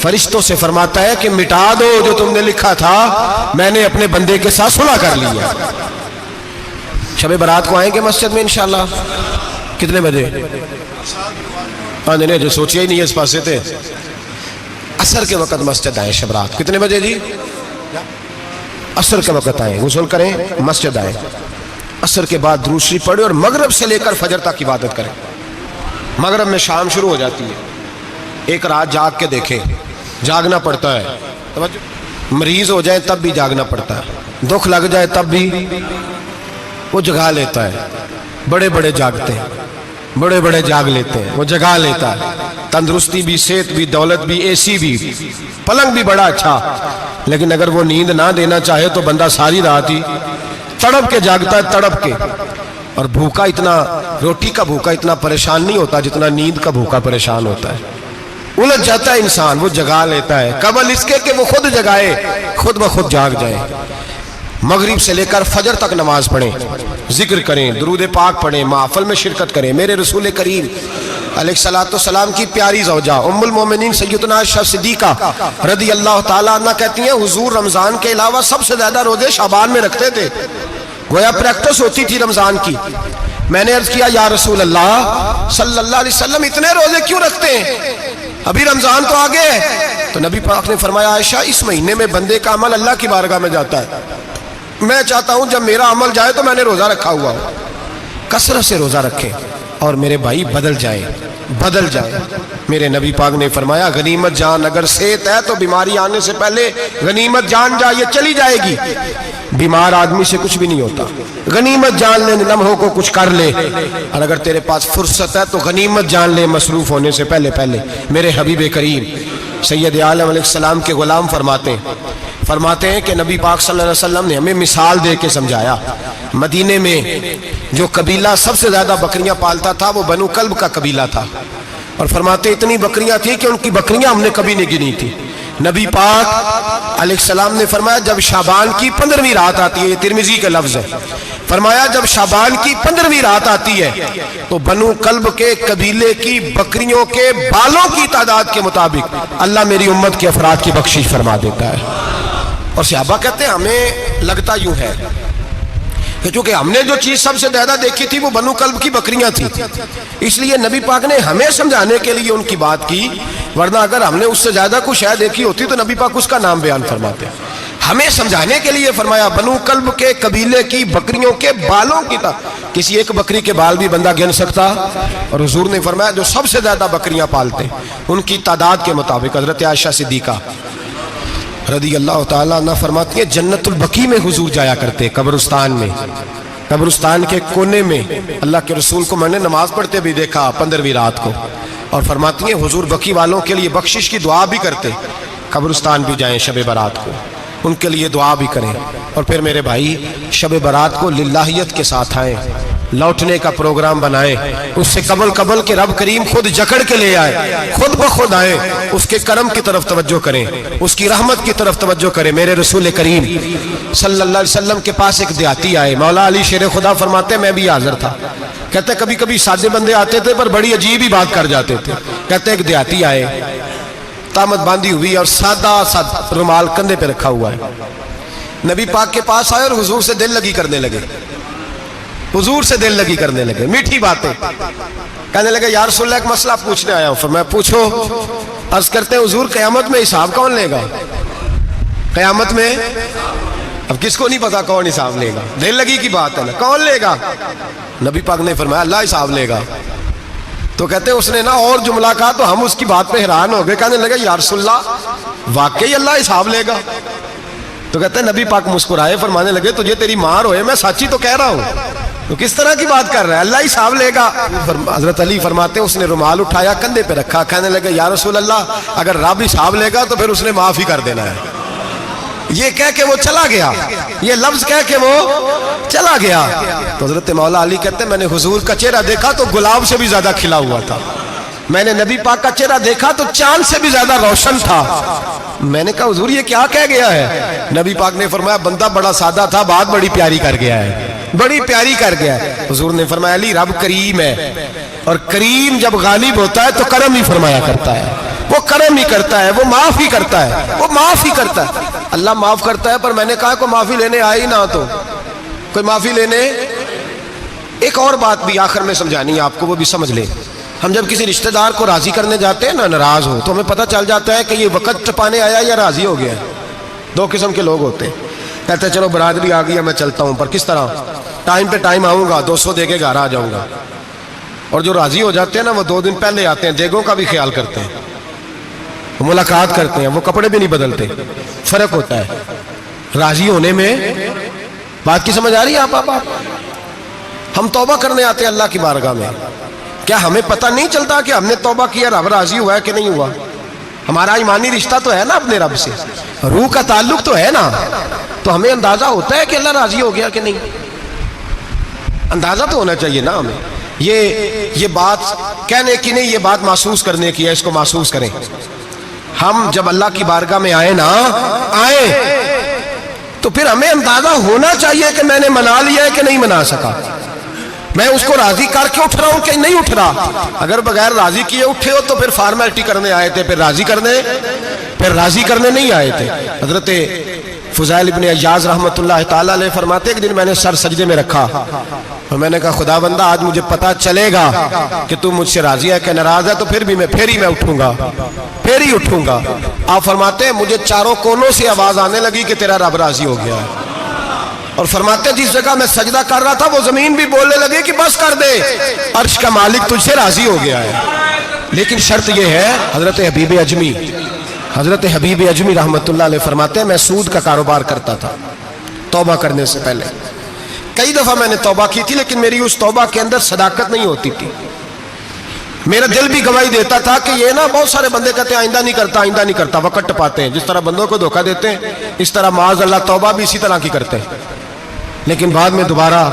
فرشتوں سے فرماتا ہے کہ مٹا دو جو تم نے لکھا تھا، میں نے اپنے بندے کے ساتھ صلح کر لیا۔ شب برات کو آئیں گے مسجد میں انشاءاللہ؟ کتنے بجے؟ ہاں نہیں جو سوچیا ہی نہیں ہے اس پاسے تھے۔ عصر کے وقت مسجد آئیں شب رات۔ کتنے بجے جی؟ عصر کے وقت آئیں، غسل کریں، مسجد آئیں، عصر کے بعد درود شریف پڑھیں اور مغرب سے لے کر فجر تک عبادت کریں۔ مغرب میں شام شروع ہو جاتی ہے، ایک رات جاگ کے دیکھیں، جاگنا پڑتا ہے، مریض ہو جائے تب بھی جاگنا پڑتا ہے، دکھ لگ جائے تب بھی وہ جگا لیتا ہے۔ بڑے بڑے جاگتے ہیں، بڑے بڑے جاگ لیتے ہیں، وہ جگا لیتا ہے۔ تندرستی بھی، صحت بھی، دولت بھی، اے سی بھی، پلنگ بھی بڑا اچھا، لیکن اگر وہ نیند نہ دینا چاہے تو بندہ ساری رات ہی تڑپ کے جاگتا ہے، تڑپ کے۔ اور بھوکا اتنا، روٹی کا بھوکا اتنا پریشان نہیں ہوتا جتنا نیند کا بھوکا پریشان ہوتا ہے۔ الجھ جاتا ہے انسان، وہ جگا لیتا ہے قبل اس کے کہ وہ خود جگائے، خود بخود جاگ جائے۔ مغرب سے لے کر فجر تک نماز پڑھیں، ذکر کریں، درود پاک پڑھیں، محفل میں شرکت کریں۔ میرے رسول کریم علیہ السلام کی پیاری زوجہ ام المومنین سیدنا عائشہ صدیقہ رضی اللہ تعالیٰ عنہ کہتی ہیں حضور رمضان کے علاوہ سب سے زیادہ روزے شعبان میں رکھتے تھے، گویا پریکٹس ہوتی تھی رمضان کی۔ میں نے عرض کیا یا رسول اللہ صلی اللہ علیہ وسلم اتنے روزے کیوں رکھتے ہیں، ابھی رمضان تو آگے ہے؟ تو نبی پاک نے فرمایا عائشہ اس مہینے میں بندے کا عمل اللہ کی بارگاہ میں جاتا ہے، میں چاہتا ہوں جب میرا عمل جائے تو میں نے روزہ رکھا ہوا ہو۔ کثرت سے روزہ رکھیں اور میرے بھائی بدل جائیں۔ میرے نبی پاک نے فرمایا غنیمت جان اگر صحت ہے تو بیماری آنے سے پہلے غنیمت جان جا، یہ چلی جائے گی۔ بیمار آدمی سے کچھ بھی نہیں ہوتا، غنیمت جان لے لمحوں کو کچھ کر لے، اور اگر تیرے پاس فرصت ہے تو غنیمت جان لے مصروف ہونے سے پہلے۔ میرے حبیب کریم سید عالم علیہ السلام کے غلام فرماتے ہیں کہ نبی پاک صلی اللہ علیہ وسلم نے ہمیں مثال دے کے سمجھایا۔ مدینے میں جو قبیلہ سب سے زیادہ بکریاں پالتا تھا وہ بنو کلب کا قبیلہ تھا، اور فرماتے اتنی بکریاں تھیں کہ ان کی بکریاں ہم نے کبھی نہیں گنی تھی۔ نبی پاک علیہ السلام نے فرمایا جب شعبان کی 15ویں رات آتی ہے، یہ ترمذی کا لفظ ہے، فرمایا جب شعبان کی 15ویں رات آتی ہے تو بنو کلب کے قبیلے کی بکریوں کے بالوں کی تعداد کے مطابق اللہ میری امت کے افراد کی بخشش فرما دیتا ہے۔ اور صحابہ کہتے ہیں ہمیں لگتا یوں ہے کہ چونکہ ہم نے جو چیز سب سے زیادہ دیکھی تھی وہ بنو کلب کی بکریاں تھیں، اس لیے نبی پاک نے ہمیں سمجھانے کے لیے ان کی بات کی، ورنہ اگر ہم نے اس سے زیادہ کچھ شے دیکھی ہوتی تو نبی پاک اس کا نام بیان فرماتے۔ ہمیں سمجھانے کے لیے فرمایا بنو کلب کے قبیلے کی بکریوں کے بالوں کی کسی ایک بکری کے بال بھی بندہ گن سکتا، اور حضور نے فرمایا جو سب سے زیادہ بکریاں پالتے ان کی تعداد کے مطابق حضرت عائشہ صدیقہ رضی اللہ تعالیٰ عنہ فرماتی ہیں جنت البقیع میں حضور جایا کرتے، قبرستان میں، قبرستان کے کونے میں اللہ کے رسول کو میں نے نماز پڑھتے بھی دیکھا 15ویں رات کو، اور فرماتی ہیں حضور بقیع والوں کے لیے بخشش کی دعا بھی کرتے، قبرستان بھی جائیں شب برات کو ان کے لیے دعا بھی کریں۔ اور پھر میرے بھائی شب برات کو للہیت کے ساتھ آئیں، لوٹنے کا پروگرام بنائیں، اس سے قبل کے رب کریم خود جکڑ کے لے آئے، خود بخود آئیں، اس کے کرم کی طرف توجہ کریں، اس کی رحمت کی طرف توجہ کریں۔ میرے رسول کریم صلی اللہ علیہ وسلم کے پاس ایک دیہاتی آئے، مولا علی شیر خدا فرماتے میں بھی حاضر تھا، کہتے کبھی کبھی سادے بندے آتے تھے پر بڑی عجیب ہی بات کر جاتے تھے۔ کہتے ایک دیہاتی آئے، تامت باندھی ہوئی اور سادہ رومال کندھے پہ رکھا ہوا ہے، نبی پاک کے پاس آئے اور حضور سے دل لگی کرنے لگے، حضور سے دل لگی کرنے لگے، میٹھی باتیں کہنے لگے یا رسول اللہ ایک مسئلہ پوچھنے آیا ہوں۔ فرمایا پوچھو۔ عرض کرتے ہیں حضور قیامت میں حساب کون لے گا؟ قیامت میں اب کس کو نہیں پتا کون حساب لے گا، دل لگی کی بات ہے نا، کون لے گا؟ نبی پاک نے فرمایا اللہ حساب لے گا۔ تو کہتے ہیں اس نے نا اور جملہ کہا تو ہم اس کی بات پہ حیران ہو گئے، کہنے لگے یا رسول اللہ واقعی اللہ حساب لے گا؟ تو کہتے ہیں نبی پاک مسکرائے، فرمانے لگے تجھے تیری مار ہوئے میں سچی تو کہہ رہا ہوں، تو کس طرح کی بات کر رہا ہے؟ اللہ ہی حساب لے گا۔ حضرت علی فرماتے ہیں اس نے رومال اٹھایا کندھے پہ رکھا، کہنے لگے یا رسول اللہ اگر رب حساب لے گا تو پھر اس نے معاف ہی کر دینا ہے۔ یہ کہہ کے وہ چلا گیا، یہ لفظ کہہ کے وہ چلا گیا۔ تو حضرت مولا علی کہتے ہیں میں نے حضور کا چہرہ دیکھا تو گلاب سے بھی زیادہ کھلا ہوا تھا، میں نے نبی پاک کا چہرہ دیکھا تو چاند سے بھی زیادہ روشن تھا۔ میں نے کہا حضور یہ کیا کہہ گیا ہے؟ نبی پاک نے فرمایا بندہ بڑا سادہ تھا، بات بڑی پیاری کر گیا ہے، بڑی پیاری کر گیا ہے۔ حضور نے فرمایا علی رب کریم ہے، اور کریم جب غالب ہوتا ہے تو کرم ہی فرمایا کرتا ہے، وہ کرم ہی کرتا ہے، وہ معاف ہی کرتا ہے، وہ معاف ہی کرتا ہے۔ اللہ معاف کرتا ہے، پر میں نے کہا کوئی معافی لینے آئے ہی نہ تو کوئی معافی لینے۔ ایک اور بات بھی آخر میں سمجھانی ہے آپ کو، وہ بھی سمجھ لیں۔ ہم جب کسی رشتہ دار کو راضی کرنے جاتے ہیں نا، ناراض ہو تو ہمیں پتہ چل جاتا ہے کہ یہ وقت ٹپانے آیا یا راضی ہو گیا ہے۔ دو قسم کے لوگ ہوتے ہیں، کہتے ہیں چلو برادری آ گئی ہے میں چلتا ہوں، پر کس طرح؟ ٹائم پہ ٹائم آؤں گا، 200 دے کے گھر آ جاؤں گا۔ اور جو راضی ہو جاتے ہیں نا وہ 2 دن پہلے آتے ہیں، دیگوں کا بھی خیال کرتے ہیں، وہ ملاقات کرتے ہیں، وہ کپڑے بھی نہیں بدلتے۔ فرق ہوتا ہے راضی ہونے میں۔ بات کی سمجھ آ رہی ہے آپ؟ ہم توبہ کرنے آتے ہیں اللہ کی بارگاہ میں، کیا ہمیں پتہ نہیں چلتا کہ ہم نے توبہ کیا، رب راضی ہوا ہے کہ نہیں ہوا؟ ہمارا ایمانی رشتہ تو ہے نا اپنے رب سے، روح کا تعلق تو ہے نا، تو ہمیں اندازہ ہوتا ہے کہ اللہ راضی ہو گیا کہ نہیں؟ اندازہ تو ہونا چاہیے نا ہمیں۔ یہ بات کہنے کی نہیں، یہ بات محسوس کرنے کی ہے، اس کو محسوس کریں۔ ہم جب اللہ کی بارگاہ میں آئے تو پھر ہمیں اندازہ ہونا چاہیے کہ میں نے منا لیا ہے کہ نہیں منا سکا، میں اس کو راضی کر کے اٹھ رہا ہوں کہ نہیں اٹھ رہا۔ اگر بغیر راضی کیے اٹھے ہو تو پھر فارمیلٹی کرنے آئے تھے، پھر راضی کرنے نہیں آئے تھے۔ حضرت فضیل ابن عیاض رحمۃ اللہ تعالی علیہ فرماتے ایک دن میں نے سر سجدے میں رکھا اور میں نے کہا خدا بندہ آج مجھے پتا چلے گا کہ تو مجھ سے راضی ہے کہ ناراض ہے، تو پھر ہی میں اٹھوں گا۔ آپ فرماتے ہیں مجھے چاروں کونوں سے آواز آنے لگی کہ تیرا رب راضی ہو گیا ہے، اور فرماتے ہیں جس جگہ میں سجدہ کر رہا تھا وہ زمین بھی بولنے لگی کہ بس کر دے، عرش کا مالک تجھ سے راضی ہو گیا ہے۔ لیکن شرط یہ ہے، حضرت حبیب اجمی رحمت اللہ علیہ فرماتے ہیں میں سود کا کاروبار کرتا تھا توبہ کرنے سے پہلے، کئی دفعہ میں نے توبہ کی تھی، لیکن میری اس توبہ کے اندر صداقت نہیں ہوتی تھی۔ میرا دل بھی گواہی دیتا تھا کہ یہ نا بہت سارے بندے کہتے ہیں آئندہ نہیں کرتا، وقت ٹپاتے ہیں، جس طرح بندوں کو دھوکہ دیتے ہیں اس طرح معاذ اللہ توبہ بھی اسی طرح کی کرتے ہیں، لیکن بعد میں دوبارہ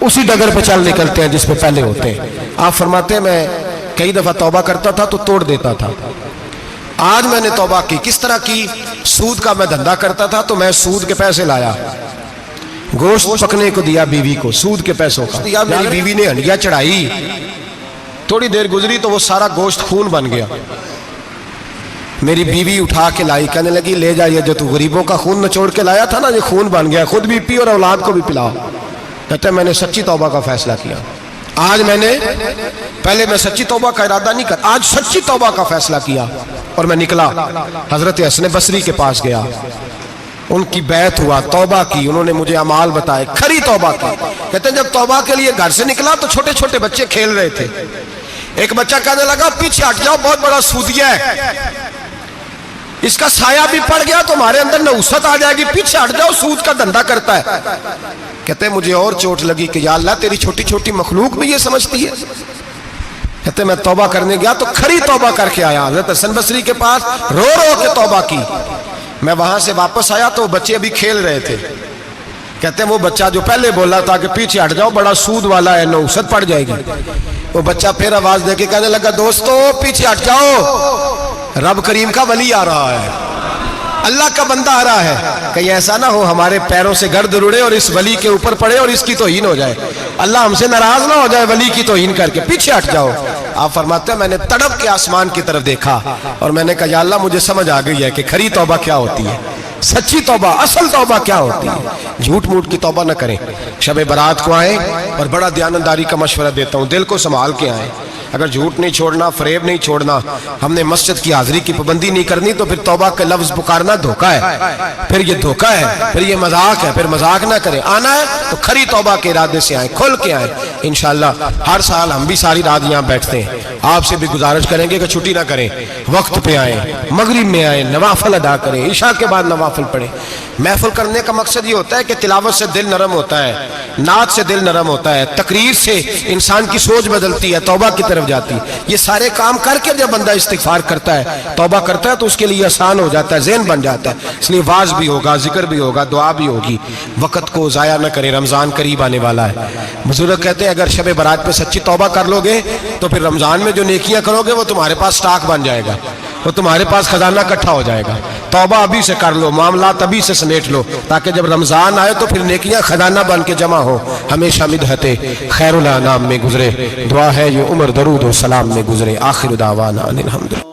اسی ڈگر پہ چل نکلتے ہیں جس پہ پہلے ہوتے ہیں۔ آپ فرماتے ہیں میں کئی دفعہ توبہ کرتا تھا تو توڑ دیتا تھا۔ آج میں نے توبہ کی، کس طرح کی؟ سود کا میں دھندا کرتا تھا تو میں سود کے پیسے لایا، گوشت پکنے کو دیا بیوی کو، سود کے پیسوں کا دیا، میری بیوی نے ہنڈیا چڑھائی، تھوڑی دیر گزری تو وہ سارا گوشت خون بن گیا۔ میری بیوی اٹھا کے لائی، کہنے لگی لے جا یہ جو تو غریبوں کا خون نچوڑ کے لایا تھا نا، یہ خون بن گیا، خود بھی پی اور اولاد کو بھی پلاؤ۔ کہتے ہیں میں نے سچی توبہ کا فیصلہ کیا، آج پہلے میں سچی توبہ کا ارادہ نہیں کرتا، آج سچی توبہ کا فیصلہ کیا، اور میں نکلا حضرت حسن بصری کے پاس گیا، ان کی بیعت ہوا، توبہ کی، انہوں نے مجھے اعمال بتائے، کھری توبہ کی۔ کہتے ہیں جب توبہ کے لیے گھر سے نکلا تو چھوٹے چھوٹے بچے کھیل رہے تھے، ایک بچہ کہنے لگا پیچھے ہٹ جاؤ بہت بڑا سودیا ہے، اس کا سایہ بھی پڑ گیا تو ہمارے اندر نحوست آ جائے گی، پیچھے ہٹ جاؤ سود کا دھندا کرتا ہے۔ کہتے ہیں مجھے اور چوٹ لگی کہ یا اللہ تیری چھوٹی چھوٹی مخلوق بھی یہ سمجھتی ہے۔ کہتے ہیں میں توبہ کرنے گیا تو کھری توبہ کر کے آیا، حضرت حسن بصری کے پاس رو کے توبہ کی۔ میں وہاں سے واپس آیا تو بچے ابھی کھیل رہے تھے، کہتے ہیں وہ بچہ جو پہلے بولا تھا کہ پیچھے ہٹ جاؤ بڑا سود والا ہے نحوست پڑ جائے گی، وہ بچہ پھر آواز دے کے کہنے لگا دوستو پیچھے ہٹ جاؤ، رب کریم کا ولی آ رہا ہے، اللہ کا بندہ آ رہا ہے، کہیں ایسا نہ ہو ہمارے پیروں سے گرد اڑے اور اس ولی کے اوپر پڑے اور اس کی توہین ہو جائے، اللہ ہم سے ناراض نہ ہو جائے ولی کی توہین کر کے، پیچھے ہٹ جاؤ۔ آپ فرماتے ہیں میں نے تڑپ کے آسمان کی طرف دیکھا اور میں نے کہا یا اللہ مجھے سمجھ آ گئی ہے کہ کھری توبہ کیا ہوتی ہے، سچی توبہ، اصل توبہ کیا ہوتی ہے۔ جھوٹ موٹ کی توبہ نہ کریں، شب برات کو آئیں، اور بڑا دیانتداری کا مشورہ دیتا ہوں دل کو سنبھال کے آئیں، اگر جھوٹ نہیں چھوڑنا، فریب نہیں چھوڑنا، ہم نے مسجد کی حاضری کی پابندی نہیں کرنی تو پھر توبہ کے لفظ پکارنا دھوکہ ہے، پھر یہ دھوکہ ہے، پھر یہ مذاق ہے، پھر مذاق نہ کریں، آنا ہے تو کھری توبہ کے ارادے سے آئیں، کھل کے آئیں۔ انشاءاللہ ہر سال ہم بھی ساری رات یہاں بیٹھتے ہیں، آپ سے بھی گزارش کریں گے کہ چھٹی نہ کریں، وقت پہ آئیں، مغرب میں آئیں، نوافل ادا کریں، عشاء کے بعد نوافل پڑھیں۔ محفل کرنے کا مقصد یہ ہوتا ہے کہ تلاوت سے دل نرم ہوتا ہے، نعت سے دل نرم ہوتا ہے، تقریر سے انسان کی سوچ بدلتی ہے، توبہ کی طرف جاتی ہے۔ یہ سارے کام کر کے جب بندہ استغفار کرتا ہے، توبہ کرتا ہے، تو اس کے لیے آسان ہو جاتا ہے، ذہن بن جاتا ہے۔ اس لیے واعظ بھی ہوگا، ذکر بھی ہوگا، دعا بھی ہوگی۔ وقت کو ضائع نہ کریں، رمضان قریب آنے والا ہے۔ بزرگ کہتے ہیں اگر شب برات پہ سچی توبہ کر لو گے تو پھر رمضان میں جو نیکیاں کرو گے وہ تمہارے پاس سٹاک بن جائے گا، وہ تمہارے پاس خزانہ اکٹھا ہو جائے گا۔ توبہ ابھی سے کر لو، معاملات ابھی سے سمیٹ لو، تاکہ جب رمضان آئے تو پھر نیکیاں خزانہ بن کے جمع ہو۔ ہمیشہ مدحت خیر الانام میں گزرے، دعا ہے یہ عمر درود و سلام میں گزرے۔ آخر دعوانا ان الحمدللہ۔